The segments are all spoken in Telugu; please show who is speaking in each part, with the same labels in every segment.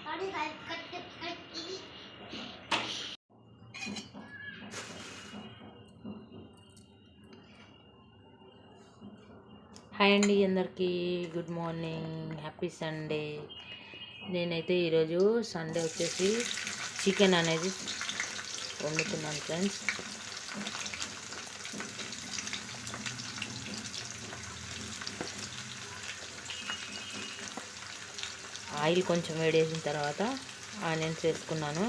Speaker 1: హాయ్ అండి, అందరికీ గుడ్ మార్నింగ్, హ్యాపీ సండే. నేనైతే ఈరోజు సండే వచ్చేసి చికెన్ అనేది వండుతున్నాను ఫ్రెండ్స్. ఆయిల్ కొంచెం వేడేసిన తర్వాత ఆనియన్స్ వేసుకున్నాను.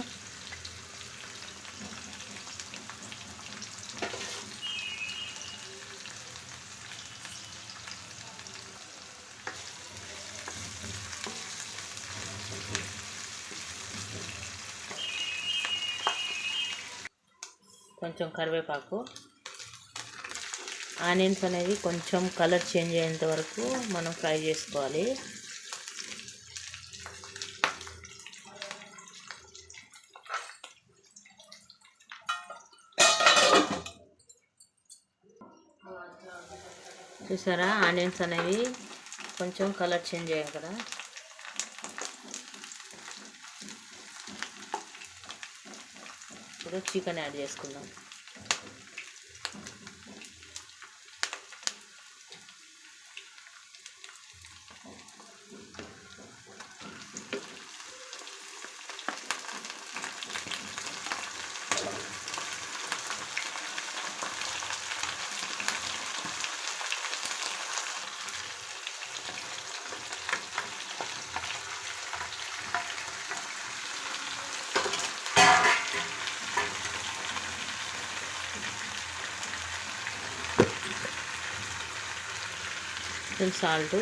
Speaker 1: కొంచెం కరివేపాకు, ఆనియన్స్ అనేది కొంచెం కలర్ చేంజ్ అయ్యేంత వరకు మనం ఫ్రై చేసుకోవాలి. చూసారా, ఆనియన్స్ అనేవి కొంచెం కలర్ చేంజ్ అయ్యాయి కదా. ఇప్పుడు చికెన్ యాడ్ చేసుకుందాం. సాల్ట్,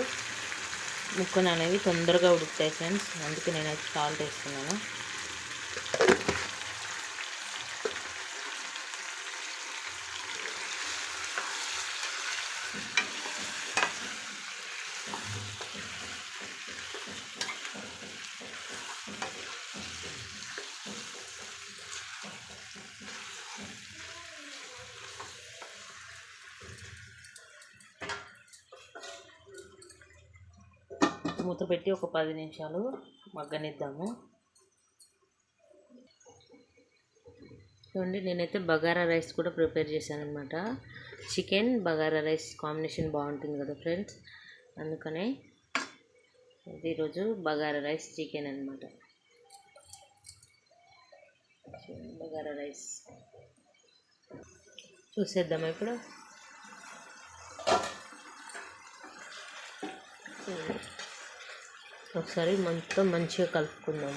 Speaker 1: ముక్కలు అనేవి తొందరగా ఉడుకుతాయి ఫ్రెండ్స్, అందుకే నేనైతే సాల్ట్ వేస్తున్నాను. మూత పెట్టి ఒక 10 నిమిషాలు మగ్గనిద్దాము. చూడండి, నేనైతే బగారా రైస్ కూడా ప్రిపేర్ చేశాను అనమాట. చికెన్ బగారా రైస్ కాంబినేషన్ బాగుంటుంది కదా ఫ్రెండ్స్, అందుకనే ఇది ఈరోజు బగారా రైస్ చికెన్ అనమాట. బగారా రైస్ చూసేద్దామా ఇప్పుడు. ఒకసారి మొత్తం మంచిగా కలుపుకుందాం.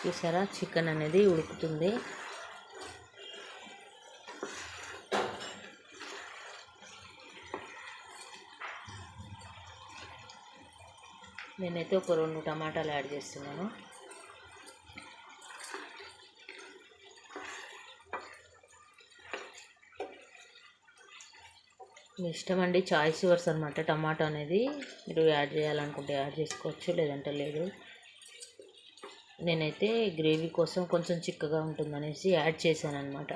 Speaker 1: చూసారా, చికెన్ అనేది ఉడుకుతుంది. నేనైతే ఒక 2 టమాటాలు యాడ్ చేస్తున్నాను. మీ ఇష్టం అండి, చాయిస్ యువర్స్ అనమాట. టమాటా అనేది మీరు యాడ్ చేయాలనుకుంటే యాడ్ చేసుకోవచ్చు, లేదంటే లేదు. నేనైతే గ్రేవీ కోసం కొంచెం చిక్కగా ఉంటుందనేసి యాడ్ చేశాను అనమాట.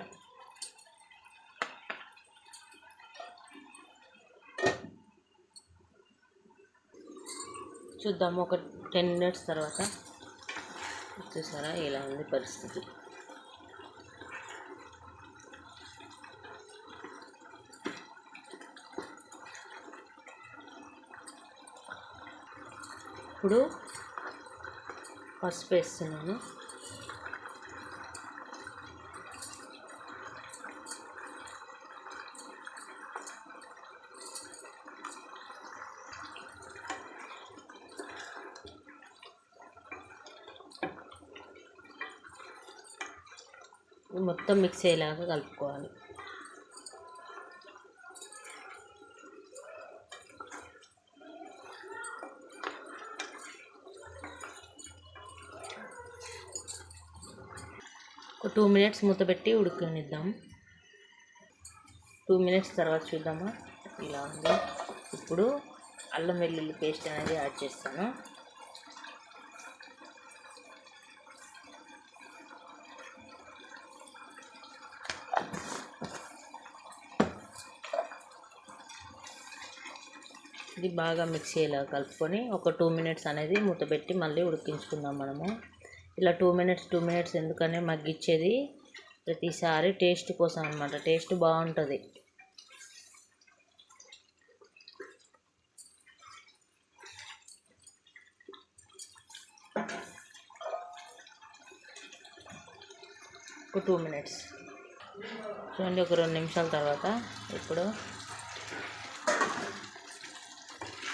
Speaker 1: చూద్దాము ఒక 10 మినిట్స్ తర్వాత. చూసారా, ఇలా ఉంది పరిస్థితి. ఇప్పుడు పసుపు వేస్తున్నాను. మొత్తం మిక్స్ అయ్యేలాగా కలుపుకోవాలి. ఒక 2 మినిట్స్ మూత పెట్టి ఉడకనిద్దాం. 2 మినిట్స్ తర్వాత చూద్దామా. ఇలా ఉంది. ఇప్పుడు అల్లం వెల్లుల్లి పేస్ట్ అనేది యాడ్ చేస్తాను. ఇది బాగా మిక్స్ అయ్యేలా కలుపుకొని ఒక 2 మినిట్స్ అనేది మూత పెట్టి మళ్ళీ ఉడికించుకుందాం మనము. ఇలా 2 మినిట్స్ ఎందుకనే మగ్గిచ్చేది ప్రతిసారి టేస్ట్ కోసం అనమాట. టేస్ట్ బాగుంటుంది. ఒక 2 మినిట్స్ చూడండి. ఒక 2 నిమిషాల తర్వాత ఇప్పుడు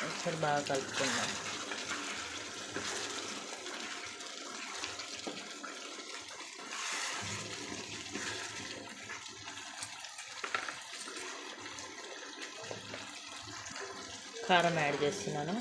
Speaker 1: ఒకసారి బాగా కలుపుకుందాం. కారం యాడ్ చేస్తున్నాను.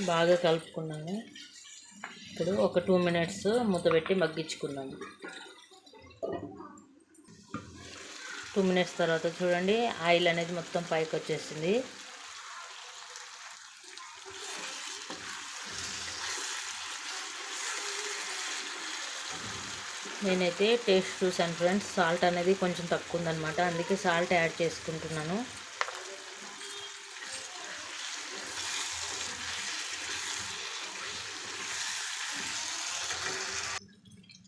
Speaker 1: బాగా కలుపుకున్నాను. ఇప్పుడు ఒక 2 మినిట్స్ మూత పెట్టి మగ్గించుకున్నాను. 2 మినిట్స్ తర్వాత చూడండి ఆయిల్ అనేది మొత్తం పైకి వచ్చేసింది. నేనైతే టేస్ట్ చూసాను ఫ్రెండ్స్. సాల్ట్ అనేది కొంచెం తక్కువ ఉందన్నమాట, అందుకే సాల్ట్ యాడ్ చేసుకుంటున్నాను.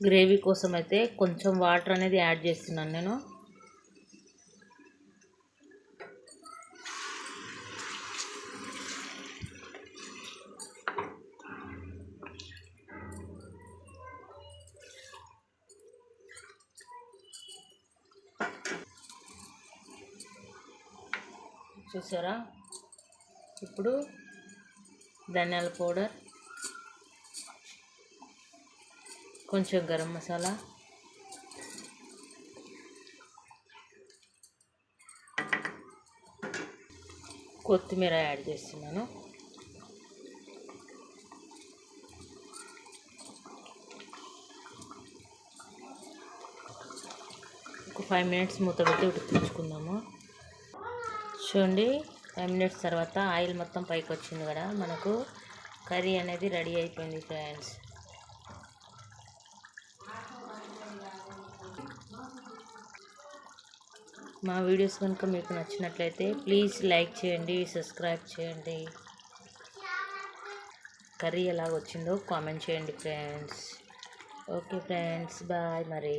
Speaker 1: గ్రేవీ కోసం అయితే కొంచెం వాటర్ అనేది యాడ్ చేస్తున్నాను నేను. చూసారా? ఇప్పుడు ధనియాల పౌడర్, కొంచెం గరం మసాలా, కొత్తిమీర యాడ్ చేస్తున్నాను. ఒక 5 మినిట్స్ మూత పెట్టి ఉడికించుకుందాము. చూడండి 5 మినిట్స్ తర్వాత ఆయిల్ మొత్తం పైకి వచ్చింది కదా, మనకు కర్రీ అనేది రెడీ అయిపోయింది ఫ్రెండ్స్. మా వీడియోస్ కనుక మీకు నచ్చినట్లయితే ప్లీజ్ లైక్ చేయండి, సబ్స్క్రైబ్ చేయండి. కర్రీ ఎలా వచ్చిందో కామెంట్ చేయండి ఫ్రెండ్స్. ఓకే ఫ్రెండ్స్, బాయ్ మరి.